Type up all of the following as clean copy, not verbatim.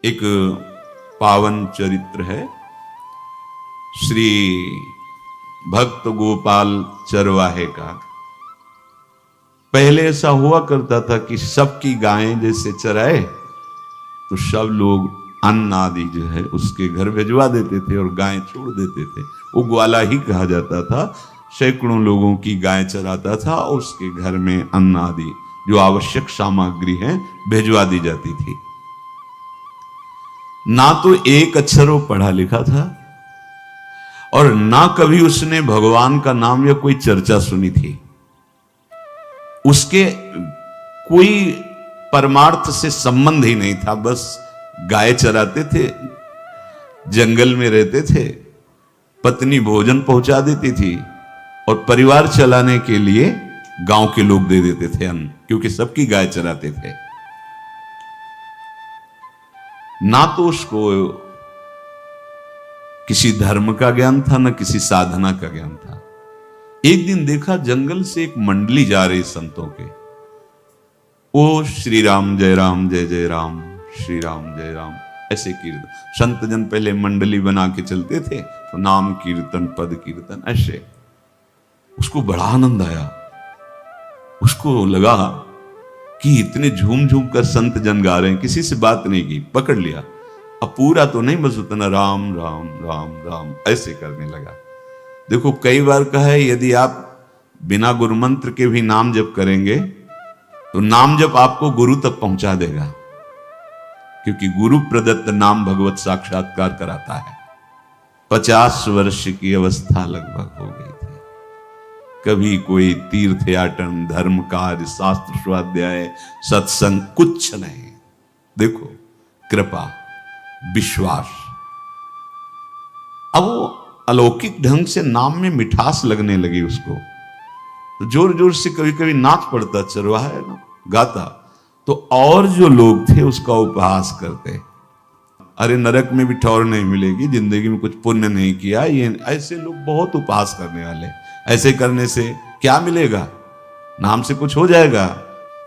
एक पावन चरित्र है श्री भक्त गोपाल चरवाहे का। पहले ऐसा हुआ करता था कि सबकी गायें जैसे चराए तो सब लोग अन्न आदि जो है उसके घर भिजवा देते थे और गायें छोड़ देते थे। वो ग्वाला ही कहा जाता था। सैकड़ों लोगों की गाय चराता था और उसके घर में अन्न आदि जो आवश्यक सामग्री है भिजवा दी जाती थी। ना तो एक अक्षर वो पढ़ा लिखा था और ना कभी उसने भगवान का नाम या कोई चर्चा सुनी थी। उसके कोई परमार्थ से संबंध ही नहीं था। बस गाय चराते थे, जंगल में रहते थे, पत्नी भोजन पहुंचा देती थी और परिवार चलाने के लिए गांव के लोग दे देते थे अन्न, क्योंकि सबकी गाय चराते थे। ना तो उसको किसी धर्म का ज्ञान था ना किसी साधना का ज्ञान था। एक दिन देखा जंगल से एक मंडली जा रही संतों के। ओ श्री राम जय जय राम, श्री राम जय राम, ऐसे कीर्तन। संत जन पहले मंडली बना के चलते थे तो नाम कीर्तन पद कीर्तन ऐसे। उसको बड़ा आनंद आया। उसको लगा कि इतने झूम झूम कर संत जन गा रहे हैं, किसी से बात नहीं की, पकड़ लिया। अब पूरा तो नहीं, बस उतना राम राम राम राम ऐसे करने लगा। देखो कई बार कहा है यदि आप बिना गुरु मंत्र के भी नाम जप करेंगे तो नाम जप आपको गुरु तक पहुंचा देगा, क्योंकि गुरु प्रदत्त नाम भगवत साक्षात्कार कराता है। 50 वर्ष की अवस्था लगभग हो गई थी। कभी कोई तीर्थ याटन, धर्म कार्य, शास्त्र स्वाध्याय, सत्संग कुछ नहीं। देखो कृपा, विश्वास। अब वो अलौकिक ढंग से नाम में मिठास लगने लगी उसको। तो जोर जोर से कभी कभी नाच पड़ता, चरवाहा है ना, गाता। तो और जो लोग थे उसका उपहास करते, अरे नरक में भी ठौर नहीं मिलेगी, जिंदगी में कुछ पुण्य नहीं किया। ये ऐसे लोग बहुत उपहास करने वाले। ऐसे करने से क्या मिलेगा, नाम से कुछ हो जाएगा।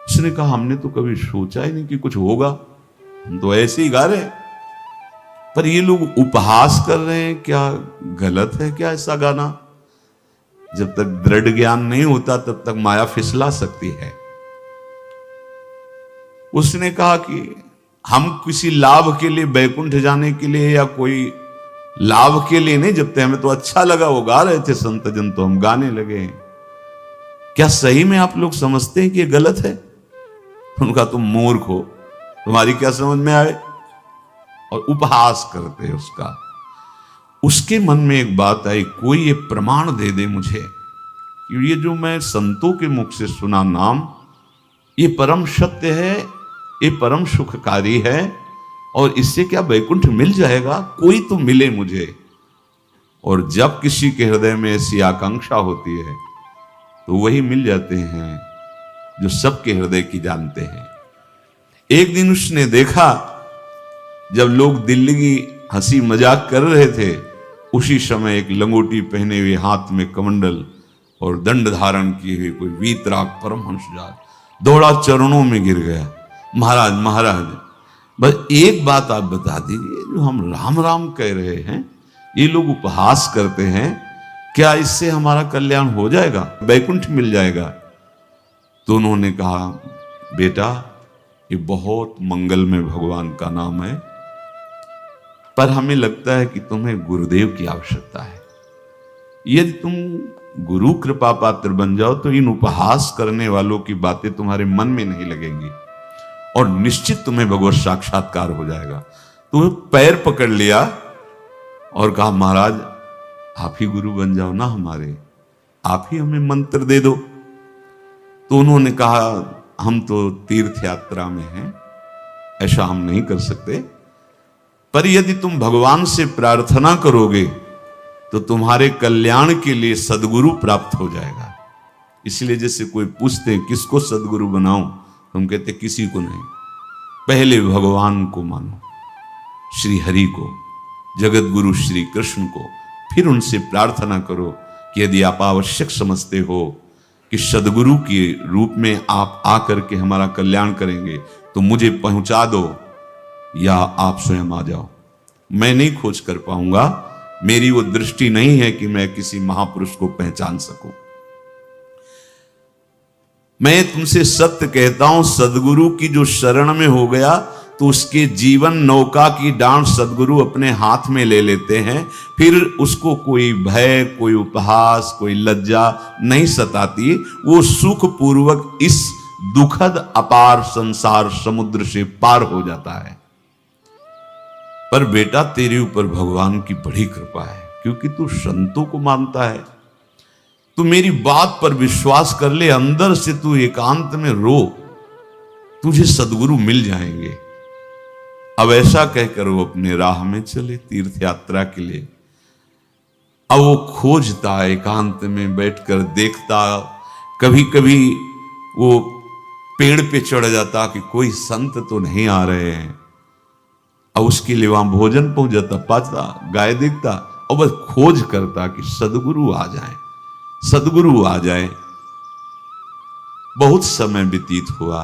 उसने कहा हमने तो कभी सोचा ही नहीं कि कुछ होगा, हम तो ऐसे ही गा रहे हैं। पर ये लोग उपहास कर रहे हैं, क्या गलत है क्या ऐसा गाना? जब तक दृढ़ ज्ञान नहीं होता तब तक माया फिसला सकती है। उसने कहा कि हम किसी लाभ के लिए, बैकुंठ जाने के लिए या कोई लाभ के लिए नहीं जपते। हमें तो अच्छा लगा, वो गा रहे थे संत जन तो हम गाने लगे। क्या सही में आप लोग समझते हैं कि ये गलत है? उनका तुम मूर्ख हो, तुम्हारी क्या समझ में आए? और उपहास करते उसका। उसके मन में एक बात आई, कोई ये प्रमाण दे दे मुझे कि ये जो मैं संतों के मुख से सुना नाम, ये परम सत्य है, ये परम सुखकारी है और इससे क्या वैकुंठ मिल जाएगा? कोई तो मिले मुझे। और जब किसी के हृदय में ऐसी आकांक्षा होती है तो वही मिल जाते हैं जो सबके हृदय की जानते हैं। एक दिन उसने देखा जब लोग दिल्ली की हंसी मजाक कर रहे थे, उसी समय एक लंगोटी पहने हुए, हाथ में कमंडल और दंड धारण किए हुए कोई वीतराग परमहंस दौड़ा, चरणों में गिर गया। महाराज महाराज, बस एक बात आप बता दीजिए, जो हम राम राम कह रहे हैं, ये लोग उपहास करते हैं, क्या इससे हमारा कल्याण हो जाएगा, वैकुंठ मिल जाएगा? तो उन्होंने कहा बेटा ये बहुत मंगल में भगवान का नाम है, पर हमें लगता है कि तुम्हें गुरुदेव की आवश्यकता है। यदि तुम गुरु कृपा पात्र बन जाओ तो इन उपहास करने वालों की बातें तुम्हारे मन में नहीं लगेंगी और निश्चित तुम्हें भगवत साक्षात्कार हो जाएगा। तो पैर पकड़ लिया और कहा महाराज आप ही गुरु बन जाओ ना हमारे, आप ही हमें मंत्र दे दो। तो उन्होंने कहा हम तो तीर्थ यात्रा में हैं, ऐसा हम नहीं कर सकते, पर यदि तुम भगवान से प्रार्थना करोगे तो तुम्हारे कल्याण के लिए सदगुरु प्राप्त हो जाएगा। इसलिए जैसे कोई पूछते किसको सदगुरु बनाऊं, तुम कहते किसी को नहीं, पहले भगवान को मानो, श्री हरि को, जगत गुरु श्री कृष्ण को, फिर उनसे प्रार्थना करो कि यदि आप आवश्यक समझते हो कि सदगुरु के रूप में आप आकर के हमारा कल्याण करेंगे तो मुझे पहुंचा दो। या आप स्वयं आ जाओ। मैं नहीं खोज कर पाऊंगा, मेरी वो दृष्टि नहीं है कि मैं किसी महापुरुष को पहचान सकूं। मैं तुमसे सत्य कहता हूं, सदगुरु की जो शरण में हो गया तो उसके जीवन नौका की डांट सदगुरु अपने हाथ में ले लेते हैं। फिर उसको कोई भय, कोई उपहास, कोई लज्जा नहीं सताती। वो सुख पूर्वक इस दुखद अपार संसार समुद्र से पार हो जाता है। पर बेटा, तेरे ऊपर भगवान की बड़ी कृपा है, क्योंकि तू संतों को मानता है। तू मेरी बात पर विश्वास कर ले, अंदर से तू एकांत में रो, तुझे सदगुरु मिल जाएंगे। अब ऐसा कहकर वो अपने राह में चले तीर्थ यात्रा के लिए। अब वो खोजता, एकांत में बैठकर देखता, कभी कभी वो पेड़ पे चढ़ जाता कि कोई संत तो नहीं आ रहे हैं। अब उसके लिए वहां भोजन पहुंच जाता, पाता, गाय देखता और बस खोज करता कि सदगुरु आ जाए, सदगुरु आ जाए। बहुत समय व्यतीत हुआ,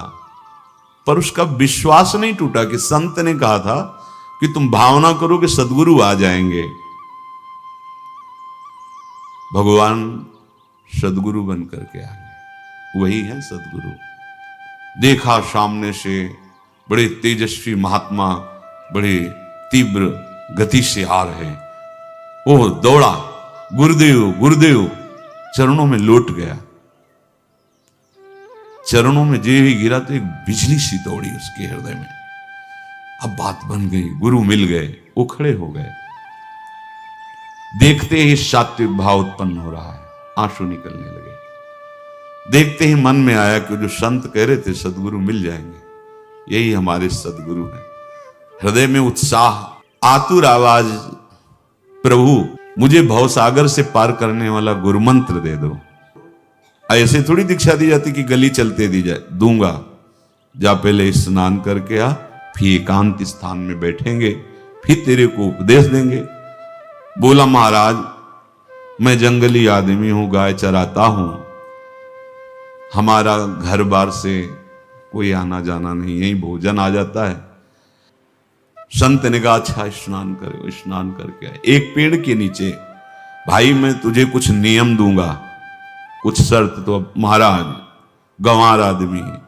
पर उसका विश्वास नहीं टूटा कि संत ने कहा था कि तुम भावना करो कि सदगुरु आ जाएंगे। भगवान सदगुरु बन करके आ गए, वही है सदगुरु। देखा सामने से बड़े तेजस्वी महात्मा बड़े तीव्र गति से आ रहे। वो दौड़ा, गुरुदेव गुरुदेव, चरणों में लौट गया। चरणों में जे ही गिरा तो एक बिजली सी दौड़ी उसके हृदय में। अब बात बन गई, गुरु मिल गए। वो खड़े हो गए, देखते ही सात्विक भाव उत्पन्न हो रहा है, आंसू निकलने लगे। देखते ही मन में आया कि जो संत कह रहे थे सदगुरु मिल जाएंगे, यही हमारे सदगुरु हैं। हृदय में उत्साह, आतुर आवाज, प्रभु मुझे भवसागर से पार करने वाला गुरु मंत्र दे दो। ऐसे थोड़ी दीक्षा दी जाती कि गली चलते दी जाए, दूंगा। जा पहले स्नान करके आ, फिर एकांत स्थान में बैठेंगे, फिर तेरे को उपदेश देंगे। बोला महाराज, मैं जंगली आदमी हूं, गाय चराता हूं, हमारा घर बार से कोई आना जाना नहीं, यही भोजन आ जाता है। संत ने कहा अच्छा स्नान करो। स्नान करके आए, एक पेड़ के नीचे। भाई मैं तुझे कुछ नियम दूंगा, कुछ शर्त। तो महाराज गंवार आदमी है,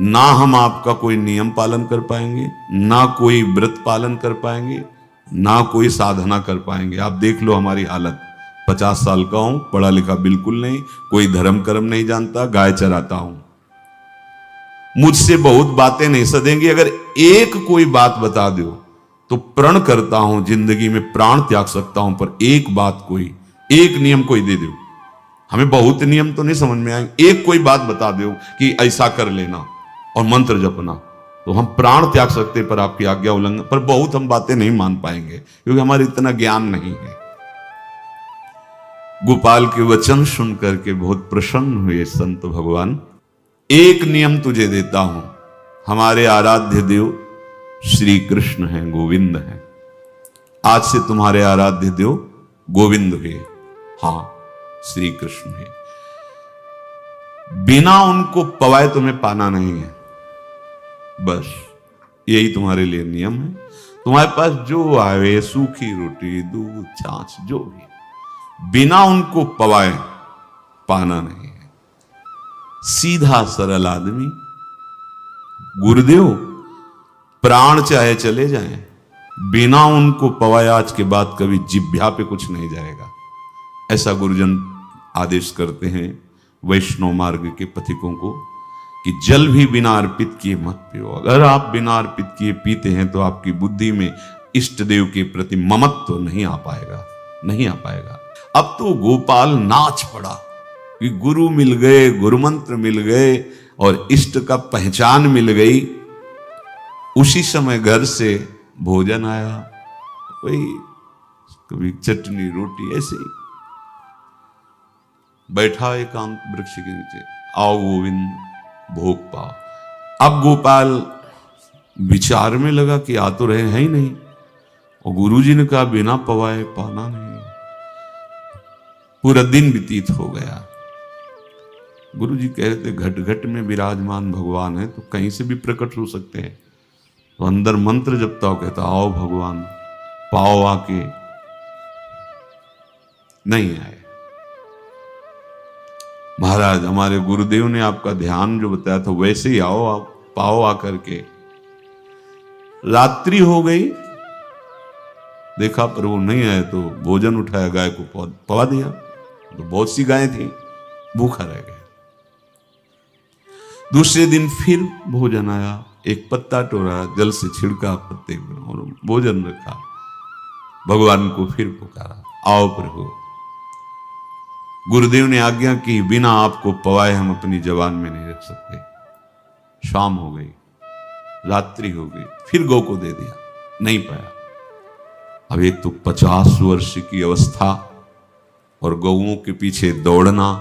ना हम आपका कोई नियम पालन कर पाएंगे, ना कोई व्रत पालन कर पाएंगे, ना कोई साधना कर पाएंगे। आप देख लो हमारी हालत, 50 साल का हूं, पढ़ा लिखा बिल्कुल नहीं, कोई धर्म कर्म नहीं जानता, गाय चराता हूं। मुझसे बहुत बातें नहीं सदेंगी, अगर एक कोई बात बता दो तो प्रण करता हूं जिंदगी में प्राण त्याग सकता हूं, पर एक बात, कोई एक नियम कोई दे दो। हमें बहुत नियम तो नहीं समझ में आएंगे, एक कोई बात बता दो कि ऐसा कर लेना और मंत्र जपना, तो हम प्राण त्याग सकते, पर आपकी आज्ञा उल्लंघन, पर बहुत हम बातें नहीं मान पाएंगे क्योंकि हमारे इतना ज्ञान नहीं है। गोपाल के वचन सुन करके बहुत प्रसन्न हुए संत भगवान। एक नियम तुझे देता हूं, हमारे आराध्य देव श्री कृष्ण हैं, गोविंद हैं। आज से तुम्हारे आराध्य देव गोविंद हुए, हां श्री कृष्ण है। बिना उनको पवाए तुम्हें पाना नहीं है, बस यही तुम्हारे लिए नियम है। तुम्हारे पास जो आवे, सूखी रोटी, दूध, छाछ, जो भी, बिना उनको पवाए पाना नहीं है। सीधा सरल आदमी। गुरुदेव प्राण चाहे चले जाएं, बिना उनको पवाए आज के बाद कभी जिह्वा पे कुछ नहीं जाएगा, ऐसा गुरुजन आदेश करते हैं वैष्णव मार्ग के पथिकों को कि जल भी बिना अर्पित किए मत पियो। अगर आप बिना अर्पित किए पीते हैं तो आपकी बुद्धि में इष्ट देव के प्रति ममत्व तो नहीं आ पाएगा, नहीं आ पाएगा। अब तो गोपाल नाच पड़ा कि गुरु मिल गए, गुरु मंत्र मिल गए और इष्ट का पहचान मिल गई। उसी समय घर से भोजन आया, वही कभी चटनी रोटी, ऐसे ही बैठा एकांत वृक्ष के नीचे, आओ गोविंद भोग पाओ। अब गोपाल विचार में लगा कि आ तो रहे हैं ही नहीं, और गुरुजी ने कहा बिना पवाए पाना नहीं। पूरा दिन व्यतीत हो गया। गुरुजी कह रहे थे घट घट में विराजमान भगवान है तो कहीं से भी प्रकट हो सकते हैं, तो अंदर मंत्र जपता हो, कहता आओ भगवान, पाओ आके, नहीं आए। महाराज हमारे गुरुदेव ने आपका ध्यान जो बताया था वैसे ही आओ, आप पाओ आकर के। रात्रि हो गई, देखा पर वो नहीं आए तो भोजन उठाया, गाय को पवा दिया। तो बहुत सी गायें थी, भूखा रह गया। दूसरे दिन फिर भोजन आया, एक पत्ता टोरा, जल से छिड़का पत्ते और भोजन रखा। भगवान को फिर पुकारा, आओ प्रभु। गुरुदेव ने आज्ञा की, बिना आपको पवाए हम अपनी जबान में नहीं रख सकते। शाम हो गई, रात्रि हो गई, फिर गौ को दे दिया, नहीं पाया। अब एक तो 50 वर्ष की अवस्था और गौओं के पीछे दौड़ना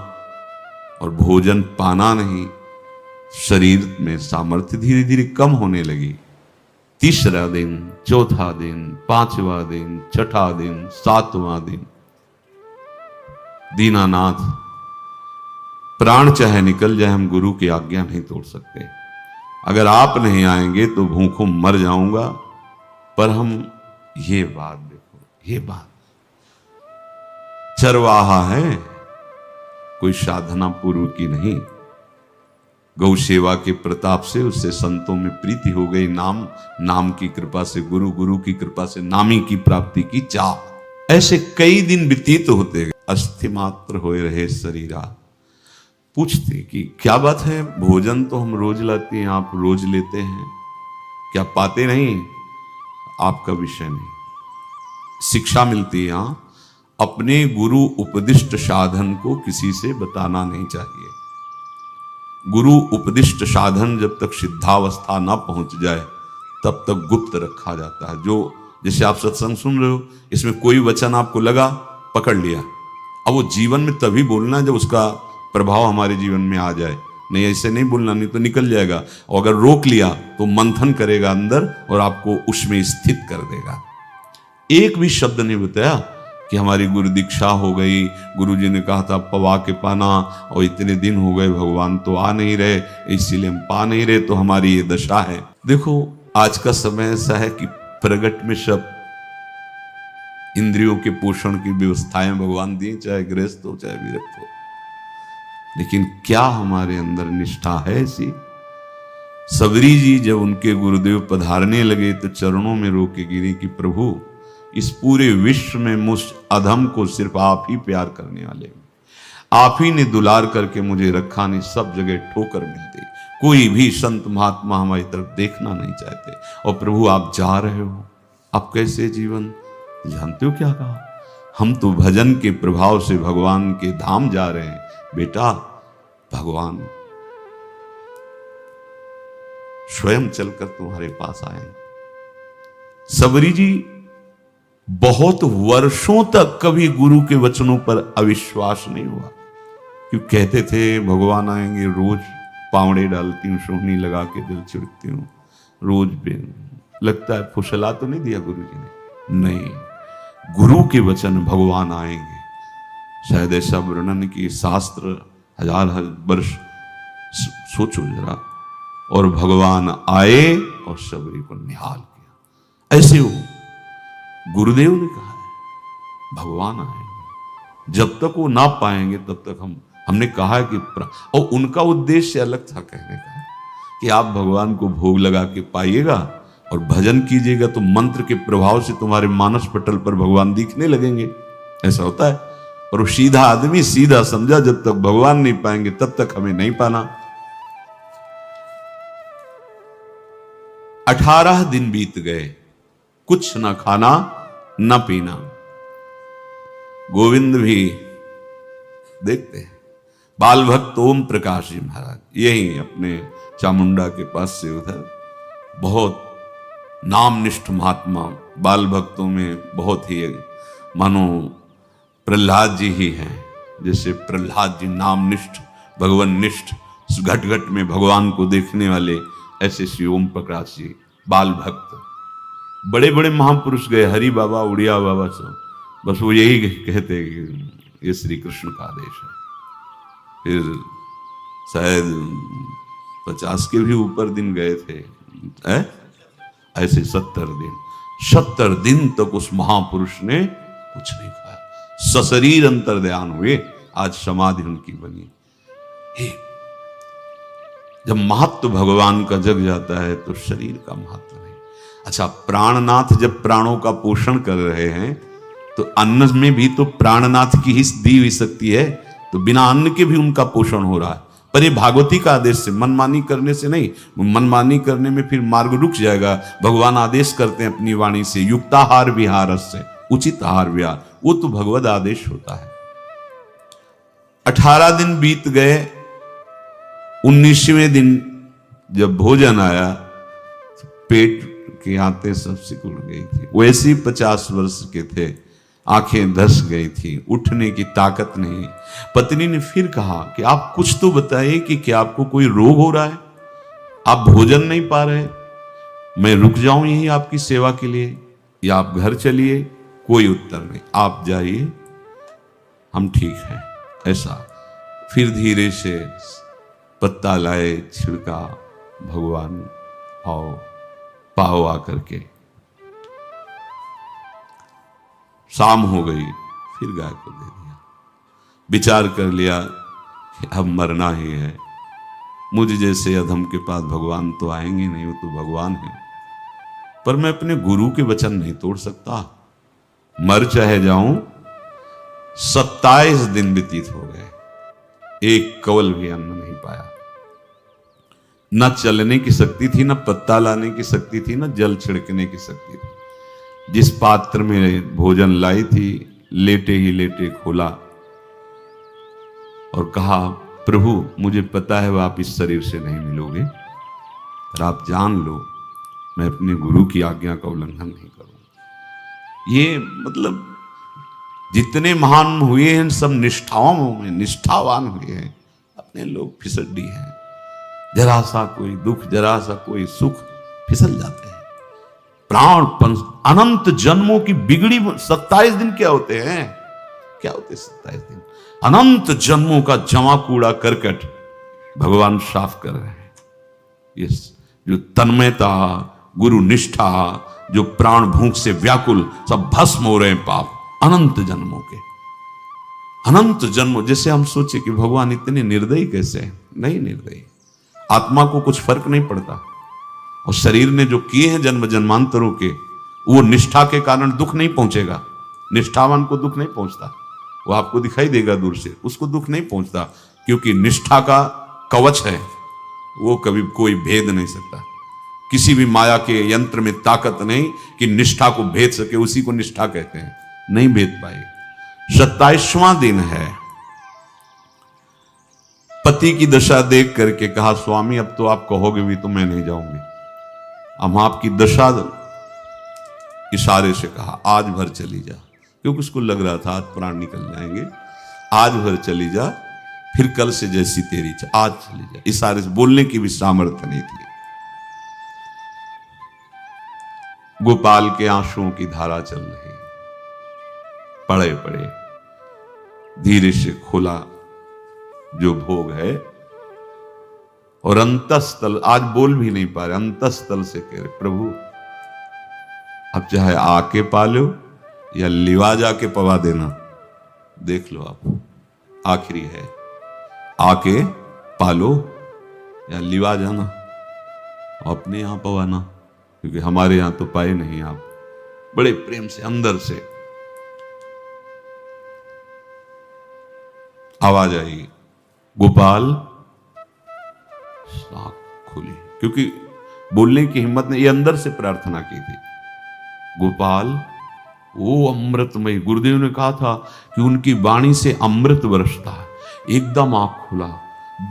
और भोजन पाना नहीं, शरीर में सामर्थ्य धीरे धीरे कम होने लगी। तीसरा दिन, चौथा दिन, पांचवा दिन, छठा दिन, सातवां दिन, दीनानाथ प्राण चाहे निकल जाए, हम गुरु की आज्ञा नहीं तोड़ सकते। अगर आप नहीं आएंगे तो भूखों मर जाऊंगा। पर हम ये बात देखो, ये बात चरवाहा है, कोई साधना पूर्व की नहीं। गौ सेवा के प्रताप से उससे संतों में प्रीति हो गई, नाम की कृपा से गुरु, गुरु की कृपा से नामी की प्राप्ति की चाह। ऐसे कई दिन व्यतीत होते गए, अस्थि मात्र होए रहे शरीरा। पूछते कि क्या बात है, भोजन तो हम रोज लाते हैं, आप रोज लेते हैं, क्या पाते नहीं? आपका विषय नहीं। शिक्षा मिलती है यहां, अपने गुरु उपदिष्ट साधन को किसी से बताना नहीं चाहिए। गुरु उपदिष्ट साधन जब तक सिद्धावस्था ना पहुंच जाए तब तक गुप्त रखा जाता है। जो जैसे आप सत्संग सुन रहे हो, इसमें कोई वचन आपको लगा, पकड़ लिया, अब वो जीवन में तभी बोलना जब उसका प्रभाव हमारे जीवन में आ जाए। नहीं ऐसे नहीं बोलना, नहीं तो निकल जाएगा। और अगर रोक लिया तो मंथन करेगा अंदर और आपको उसमें स्थित कर देगा। एक भी शब्द नहीं बताया कि हमारी गुरु दीक्षा हो गई, गुरु जी ने कहा था पवा के पाना, और इतने दिन हो गए भगवान तो आ नहीं रहे, इसीलिए हम पा नहीं रहे, तो हमारी ये दशा है। देखो आज का समय ऐसा है कि प्रगट में सब इंद्रियों के पोषण की व्यवस्थाएं भगवान दी, चाहे गृहस्थ हो चाहे विरक्त हो, लेकिन क्या हमारे अंदर निष्ठा है ऐसी? सबरी जी जब उनके गुरुदेव पधारने लगे तो चरणों में रो के गिरी कि प्रभु इस पूरे विश्व में मुझ अधम को सिर्फ आप ही प्यार करने वाले, आप ही ने दुलार करके मुझे रखा, नहीं सब जगह ठोकर मिलती, कोई भी संत महात्मा हमारी तरफ देखना नहीं चाहते, और प्रभु आप जा रहे हो, आप कैसे जीवन जानते हो क्या कहा? हम तो भजन के प्रभाव से भगवान के धाम जा रहे हैं। बेटा भगवान स्वयं चलकर तुम्हारे पास आए। सबरी जी बहुत वर्षों तक कभी गुरु के वचनों पर अविश्वास नहीं हुआ, क्यों कहते थे भगवान आएंगे, रोज पावड़े डालती हूँ, सोहनी लगा के दिल छिड़कती हूँ, रोज बिन लगता है। फुसला तो नहीं दिया गुरु जी ने? नहीं, गुरु के वचन भगवान आएंगे। शायद ऐसा वर्णन की शास्त्र हजार वर्ष सोचो जरा, और भगवान आए और सबरी को निहाल किया। ऐसे हो गुरुदेव ने कहा है भगवान आएंगे, जब तक वो ना पाएंगे तब तक हमने कहा है कि और उनका उद्देश्य अलग था, कहने का कि आप भगवान को भोग लगा के पाइएगा और भजन कीजिएगा तो मंत्र के प्रभाव से तुम्हारे मानस पटल पर भगवान दिखने लगेंगे। ऐसा होता है। और वो सीधा आदमी सीधा समझा, जब तक भगवान नहीं पाएंगे तब तक हमें नहीं पाना। 18 दिन बीत गए, कुछ ना खाना न पीना। गोविंद भी देखते हैं, बाल भक्त ओम प्रकाश जी महाराज यही अपने चामुंडा के पास से उधर, बहुत नामनिष्ठ महात्मा, बाल भक्तों में बहुत ही मानो प्रहलाद जी ही हैं। जैसे प्रहलाद जी नामनिष्ठ भगवान निष्ठ, घट घट में भगवान को देखने वाले, ऐसे श्री ओम प्रकाश जी बाल भक्त। बड़े बड़े महापुरुष गए, हरि बाबा, उड़िया बाबा, सब बस वो यही कहते कि ये श्री कृष्ण का आदेश है। फिर शायद 50 के भी ऊपर दिन गए थे। ऐसे 70 दिन तक उस महापुरुष ने कुछ नहीं खाया, सशरीर अंतर्ध्यान हुए। आज समाधि उनकी बनी। जब महत्व भगवान का जग जाता है तो शरीर का महत्व नहीं। अच्छा, प्राणनाथ जब प्राणों का पोषण कर रहे हैं तो अन्न में भी तो प्राणनाथ की ही दी हुई शक्ति है, तो बिना अन्न के भी उनका पोषण हो रहा है। पर ये भागवती का आदेश से, मनमानी करने से नहीं। मनमानी करने में फिर मार्ग रुक जाएगा। भगवान आदेश करते हैं अपनी वाणी से, युक्ताहार विहार से, उचित आहार विहार, वो तो भगवद आदेश होता है। 18 दिन बीत गए। 19वें दिन जब भोजन आया तो पेट की आंतें सब सिकुड़ गई थी। वैसे ही 50 वर्ष के थे, आंखें धस गई थी, उठने की ताकत नहीं। पत्नी ने फिर कहा कि आप कुछ तो बताइए कि क्या आपको कोई रोग हो रहा है? आप भोजन नहीं पा रहे, मैं रुक जाऊं यही आपकी सेवा के लिए, या आप घर चलिए? कोई उत्तर नहीं। आप जाइए, हम ठीक हैं। ऐसा फिर धीरे से पत्ता लाए, छिड़का भगवान और पाव आकर के। शाम हो गई, फिर गाय को दे दिया। विचार कर लिया कि अब मरना ही है। मुझ जैसे अधम के पास भगवान तो आएंगे नहीं, वो तो भगवान है। पर मैं अपने गुरु के वचन नहीं तोड़ सकता, मर चाहे जाऊं। 27 दिन व्यतीत हो गए, एक कवल भी अन्न नहीं पाया। न चलने की शक्ति थी, न पत्ता लाने की शक्ति थी, न जल छिड़कने की शक्ति थी। जिस पात्र में भोजन लाई थी, लेटे ही लेटे खोला और कहा, प्रभु मुझे पता है आप इस शरीर से नहीं मिलोगे, पर आप जान लो मैं अपने गुरु की आज्ञा का उल्लंघन नहीं करूंगा। ये मतलब जितने महान हुए हैं सब निष्ठाओं में निष्ठावान हुए हैं। अपने लोग फिसड्डी हैं, जरा सा कोई दुख, जरा सा कोई सुख, फिसल जाते हैं। प्राण अनंत जन्मों की बिगड़ी 27 दिन क्या होते हैं? क्या होते 27 दिन? अनंत जन्मों का जमा कूड़ा करकट भगवान साफ कर रहे हैं। ये जो तन्मयता, गुरु निष्ठा, जो प्राण भूख से व्याकुल, सब भस्म हो रहे हैं पाप अनंत जन्मों के। अनंत जन्मों, जैसे हम सोचे कि भगवान इतने निर्दयी कैसे हैं? नहीं निर्दयी, आत्मा को कुछ फर्क नहीं पड़ता। और शरीर ने जो किए हैं जन्म जन्मांतरों के, वो निष्ठा के कारण दुख नहीं पहुंचेगा। निष्ठावान को दुख नहीं पहुंचता, वो आपको दिखाई देगा दूर से, उसको दुख नहीं पहुंचता, क्योंकि निष्ठा का कवच है, वो कभी कोई भेद नहीं सकता। किसी भी माया के यंत्र में ताकत नहीं कि निष्ठा को भेद सके, उसी को निष्ठा कहते हैं, नहीं भेद पाई। 27वां दिन है। पति की दशा देख करके कहा, स्वामी अब तो आप कहोगे भी तो मैं नहीं जाऊंगी। हम आपकी दशा, इशारे से कहा, आज भर चली जा, क्योंकि उसको लग रहा था आज प्राण निकल जाएंगे। आज भर चली जा, फिर कल से जैसी तेरी इच्छा, आज चली जा। इशारे से, बोलने की भी सामर्थ्य नहीं थी। गोपाल के आंसुओं की धारा चल रही, पड़े पड़े धीरे से खोला जो भोग है, और अंतस्थल, आज बोल भी नहीं पा रहे, अंतस्थल से कह रहे, प्रभु अब चाहे आके पालो या लिवा जाके पवा देना, देख लो आप, आखिरी है, आके पालो या लिवा जाना, अपने यहां पवाना, क्योंकि हमारे यहां तो पाए नहीं आप। बड़े प्रेम से अंदर से आवाज आई, गोपाल। आंख खुली, क्योंकि बोलने की हिम्मत ने, ये अंदर से प्रार्थना की थी, गोपाल वो अमृतमय। गुरुदेव ने कहा था कि उनकी वाणी से अमृत बरसता है। एकदम आंख खुला,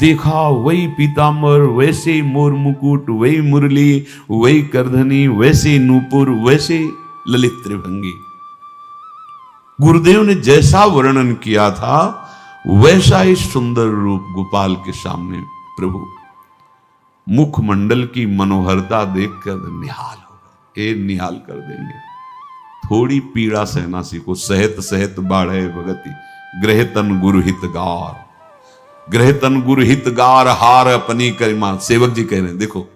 देखा वही पीतांबर, वैसे मोर मुकुट, वही मुरली, वही करधनी, वैसे नूपुर, वैसे ललित त्रिभंगी। गुरुदेव ने जैसा वर्णन किया था वैसा ही सुंदर रूप गोपाल के सामने। प्रभु मुखमंडल की मनोहरता देखकर निहाल हो गए, ये निहाल कर देंगे। थोड़ी पीड़ा सहना सीखो, सहत सहत बाढ़े भगति, ग्रह तन गुरु हितगार, ग्रह तन गुरु हितगार, हार अपनी करिमा। सेवक जी कह रहे हैं, देखो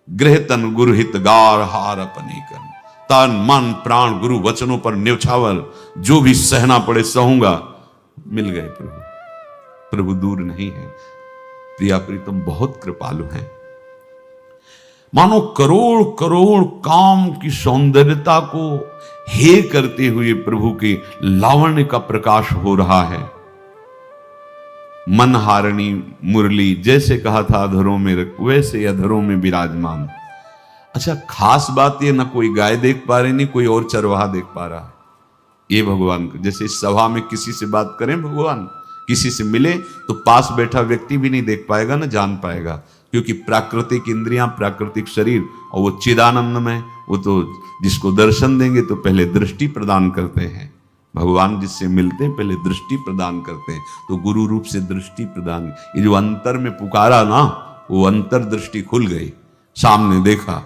गृह तन गुरु हित गार हार अपनी कर, तन मन प्राण गुरु वचनों पर न्यौछावर, जो भी सहना पड़े सहूंगा। मिल गए प्रभु, प्रभु दूर नहीं है। प्रिया प्रीतम बहुत कृपालु हैं। मानो करोड़ करोड़ काम की सौंदर्यता को हे करते हुए प्रभु के लावण्य का प्रकाश हो रहा है। मनहारिणी मुरली, जैसे कहा था अधरों में वैसे अधरों में विराजमान। अच्छा, खास बात ये, ना कोई गाय देख पा रहे, नहीं कोई और चरवाहा देख पा रहा है। ये भगवान, जैसे इस सभा में किसी से बात करें भगवान, किसी से मिले तो पास बैठा व्यक्ति भी नहीं देख पाएगा, ना जान पाएगा, क्योंकि प्राकृतिक इंद्रियां, प्राकृतिक शरीर, और वो चिदानंद में, वो तो जिसको दर्शन देंगे तो पहले दृष्टि प्रदान करते हैं। भगवान जिससे मिलते हैं पहले दृष्टि प्रदान करते हैं, तो गुरु रूप से दृष्टि प्रदान। ये जो अंतर में पुकारा ना, वो अंतर दृष्टि खुल गई, सामने देखा।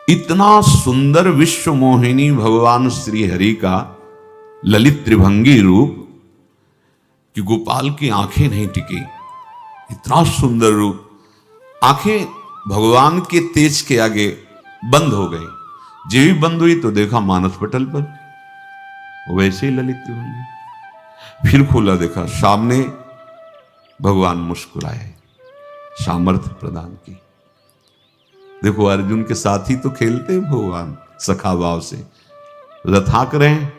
इतना सुंदर विश्व मोहिनी भगवान श्री हरि का ललित त्रिभंगी रूप कि गोपाल की आंखें नहीं टिकी। इतना सुंदर रूप, आंखें भगवान के तेज के आगे बंद हो गई। जब भी बंद हुई तो देखा मानस पटल पर वैसे ही ललित त्रिभंगी। फिर खोला, देखा सामने भगवान मुस्कुराए, सामर्थ्य प्रदान की। देखो अर्जुन के साथ ही तो खेलते हैं भगवान सखा भाव से, रथाक रहे हैं,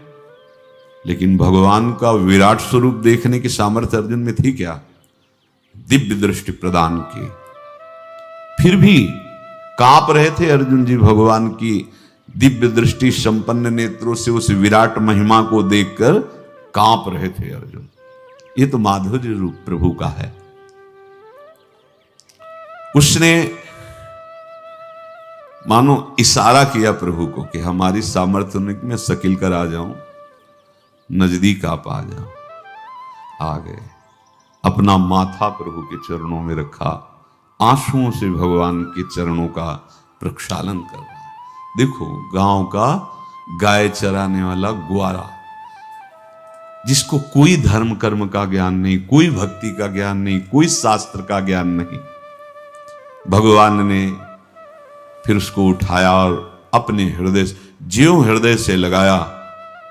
लेकिन भगवान का विराट स्वरूप देखने की सामर्थ्य अर्जुन में थी क्या? दिव्य दृष्टि प्रदान की। फिर भी कांप रहे थे अर्जुन जी भगवान की दिव्य दृष्टि संपन्न नेत्रों से उस विराट महिमा को देखकर कांप रहे थे अर्जुन। ये तो माधुर्य रूप प्रभु का है। उसने मानो इशारा किया प्रभु को कि हमारी सामर्थ्य में सकिल कर आ जाऊं, नजदीक आप आ जाओ। आ गए, अपना माथा प्रभु के चरणों में रखा, आंसुओं से भगवान के चरणों का प्रक्षालन कर रहा। देखो गांव का गाय चराने वाला ग्वारा, जिसको कोई धर्म कर्म का ज्ञान नहीं, कोई भक्ति का ज्ञान नहीं, कोई शास्त्र का ज्ञान नहीं, भगवान ने फिर उसको उठाया और अपने हृदय से, ज्यों हृदय से लगाया,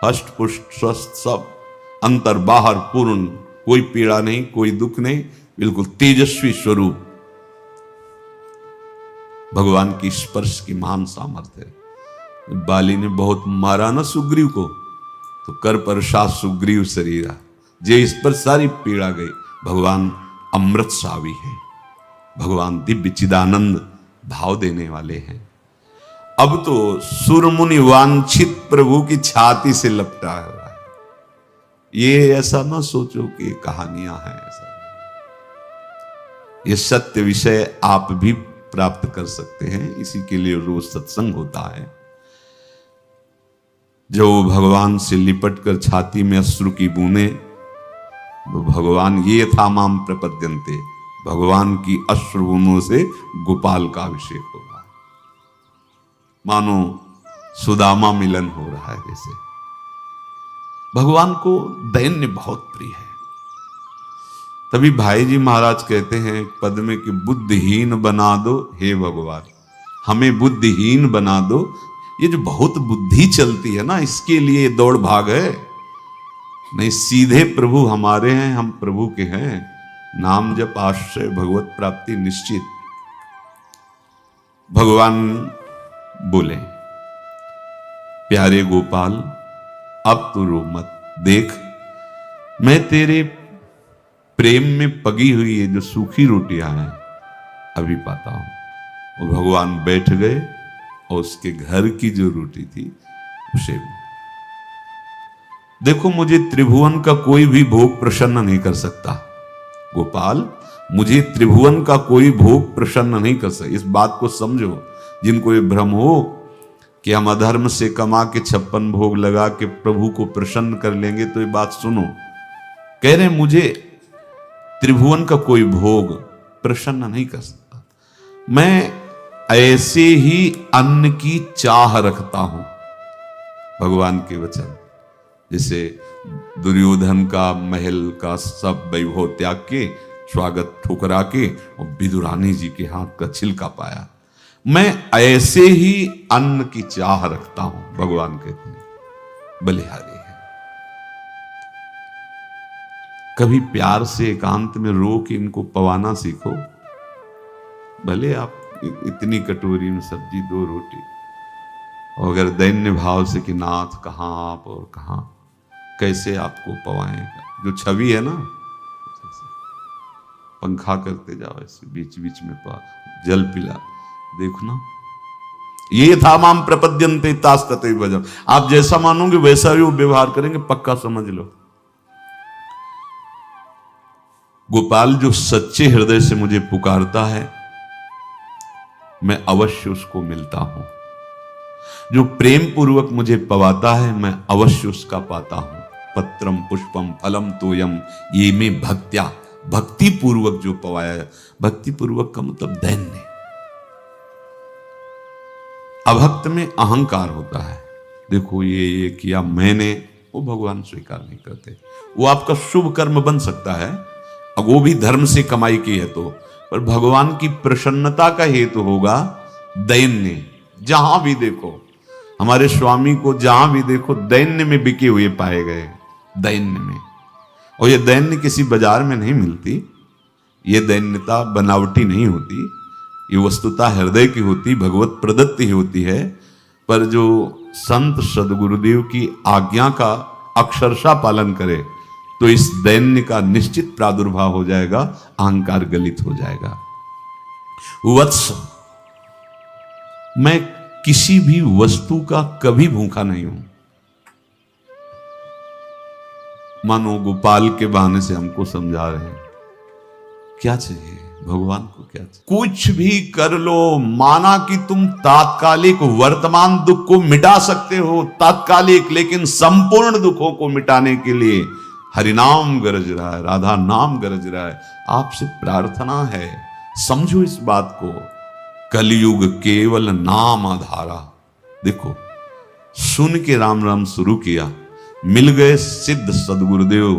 हष्ट पुष्ट स्वस्थ सब, अंतर बाहर पूर्ण, कोई पीड़ा नहीं, कोई दुख नहीं, बिल्कुल तेजस्वी स्वरूप। भगवान की स्पर्श की महान सामर्थ्य है। बाली ने बहुत मारा ना सुग्रीव को, तो कर प्रसाद सुग्रीव शरीरा, जे इस पर सारी पीड़ा गई। भगवान अमृत सावी है, भगवान दिव्य चिदानंद भाव देने वाले हैं। अब तो सुरमुनि वांछित प्रभु की छाती से लपटा हुआ है। ये ऐसा ना सोचो कि कहानियां हैं, ऐसा ये सत्य विषय आप भी प्राप्त कर सकते हैं। इसी के लिए रोज सत्संग होता है। जो भगवान से लिपट कर छाती में अश्रु की बूंदे, तो भगवान ये था माम प्रपद्यन्ते, भगवान की अश्रु बूंदों से गोपाल का अभिषेक होगा। मानो सुदामा मिलन हो रहा है। जैसे भगवान को दैन्य बहुत प्रिय है। तभी भाई जी महाराज कहते हैं पद में कि बुद्धिहीन बना दो हे भगवान, हमें बुद्धिहीन बना दो। ये जो बहुत बुद्धि चलती है ना, इसके लिए दौड़ भाग है। नहीं, सीधे प्रभु हमारे हैं, हम प्रभु के हैं। नाम जप आश्रय भगवत प्राप्ति निश्चित। भगवान बोले, प्यारे गोपाल अब तो रो मत, देख मैं तेरे प्रेम में पगी हुई ये जो सूखी रोटियां हैं अभी पाता हूं। और भगवान बैठ गए और उसके घर की जो रोटी थी उसे भी। देखो, मुझे त्रिभुवन का कोई भी भोग प्रसन्न नहीं कर सकता गोपाल, मुझे त्रिभुवन का कोई भोग प्रसन्न नहीं कर सकता। इस बात को समझो। जिनको ये भ्रम हो कि हम अधर्म से कमा के 56 भोग लगा के प्रभु को प्रसन्न कर लेंगे, तो ये बात सुनो। कह रहे मुझे त्रिभुवन का कोई भोग प्रसन्न नहीं कर सकता। मैं ऐसे ही अन्न की चाह रखता हूं। भगवान के वचन, जैसे दुर्योधन का महल का सब वैभव त्याग के, स्वागत ठुकरा के और विदुरानी जी के हाथ का छिलका पाया। मैं ऐसे ही अन्न की चाह रखता हूं, भगवान कहते हैं, बलिहारी है। कभी प्यार से एकांत में रो के इनको पवाना सीखो। भले आप इतनी कटोरी में सब्जी, 2 रोटी, और अगर दैन्य भाव से कि नाथ कहां आप और कहां, कैसे आपको पवाएगा, जो छवि है ना, पंखा करते जाओ ऐसे बीच बीच में जल पिला, देखो ना, ये था माम प्रपद्यन्ते तास्तते भजम। आप जैसा मानोगे वैसा ही वो व्यवहार करेंगे, पक्का समझ लो। गोपाल जो सच्चे हृदय से मुझे पुकारता है, मैं अवश्य उसको मिलता हूं। जो प्रेम पूर्वक मुझे पवाता है, मैं अवश्य उसका पाता हूं। पत्रम पुष्पम फलम तोयम ये में भक्त्या, भक्ति पूर्वक जो पवाया। भक्ति पूर्वक का मतलब दैन्य। अभक्त में अहंकार होता है, देखो ये किया मैंने, वो भगवान स्वीकार नहीं करते। वो आपका शुभ कर्म बन सकता है, अब वो भी धर्म से कमाई की है तो, पर भगवान की प्रसन्नता का हेतु होगा दैन्य। जहां भी देखो, हमारे स्वामी को जहां भी देखो दैन्य में बिके हुए पाए गए, दैन्य में। और ये दैन्य किसी बाजार में नहीं मिलती, ये दैन्यता बनावटी नहीं होती, ये वस्तुतः हृदय की होती, भगवत प्रदत्त ही होती है। पर जो संत सदगुरुदेव की आज्ञा का अक्षरशः पालन करे तो इस दैन्य का निश्चित प्रादुर्भाव हो जाएगा, अहंकार गलित हो जाएगा। वत्स, मैं किसी भी वस्तु का कभी भूखा नहीं हूं। मानो गोपाल के बहाने से हमको समझा रहे हैं, क्या चाहिए भगवान को, क्या चाहिए? कुछ भी कर लो, माना कि तुम तात्कालिक वर्तमान दुख को मिटा सकते हो, तात्कालिक, लेकिन संपूर्ण दुखों को मिटाने के लिए हरिनाम गरज रहा है, राधा नाम गरज रहा है। आपसे प्रार्थना है, समझो इस बात को। कलयुग केवल नाम आधारा। देखो, सुन के राम राम शुरू किया, मिल गए सिद्ध सदगुरुदेव,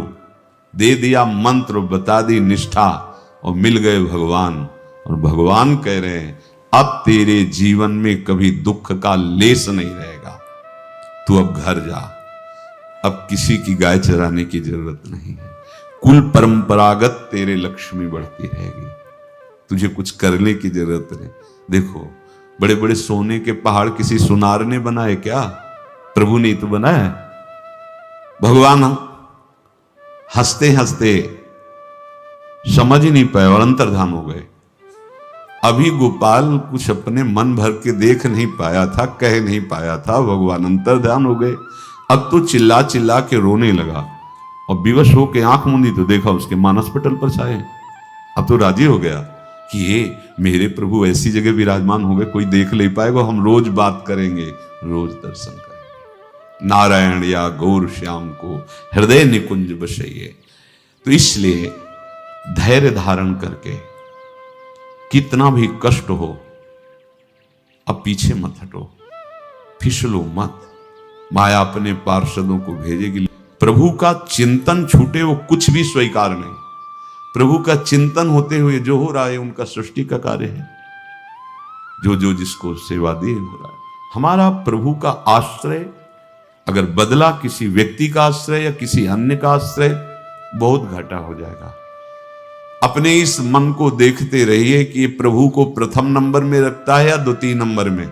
दे दिया मंत्र, बता दी निष्ठा, और मिल गए भगवान। और भगवान कह रहे हैं, अब तेरे जीवन में कभी दुख का लेस नहीं रहेगा, तू अब घर जा, अब किसी की गाय चराने की जरूरत नहीं है, कुल परंपरागत तेरे लक्ष्मी बढ़ती रहेगी, तुझे कुछ करने की जरूरत नहीं। देखो, बड़े बड़े सोने के पहाड़ किसी सुनार ने बनाए क्या? प्रभु ने तो बनाया। भगवान हंसते हंसते समझ ही नहीं पाए और अंतर्धान हो गए। अभी गोपाल कुछ अपने मन भर के देख नहीं पाया था, कह नहीं पाया था, भगवान अंतर्धान हो गए। अब तो चिल्ला चिल्ला के रोने लगा और विवश होके आंख मूंदी तो देखा उसके मानस पटल पर छाए। अब तो राजी हो गया कि ये मेरे प्रभु ऐसी जगह विराजमान हो गए, कोई देख नहीं पाएगा, हम रोज बात करेंगे, रोज दर्शन करेंगे। नारायण या गौर श्याम को हृदय निकुंज बसइए। तो इसलिए धैर्य धारण करके, कितना भी कष्ट हो, अब पीछे मत हटो, फिसलो मत। माया अपने पार्षदों को भेजेगी। प्रभु का चिंतन छूटे वो कुछ भी स्वीकार नहीं। प्रभु का चिंतन होते हुए जो हो रहा है उनका सृष्टि का कार्य है, जो जो जिसको सेवा दी हो रहा है। हमारा प्रभु का आश्रय अगर बदला किसी व्यक्ति का आश्रय या किसी अन्य का आश्रय, बहुत घाटा हो जाएगा। अपने इस मन को देखते रहिए कि प्रभु को प्रथम नंबर में रखता है या द्वितीय नंबर में।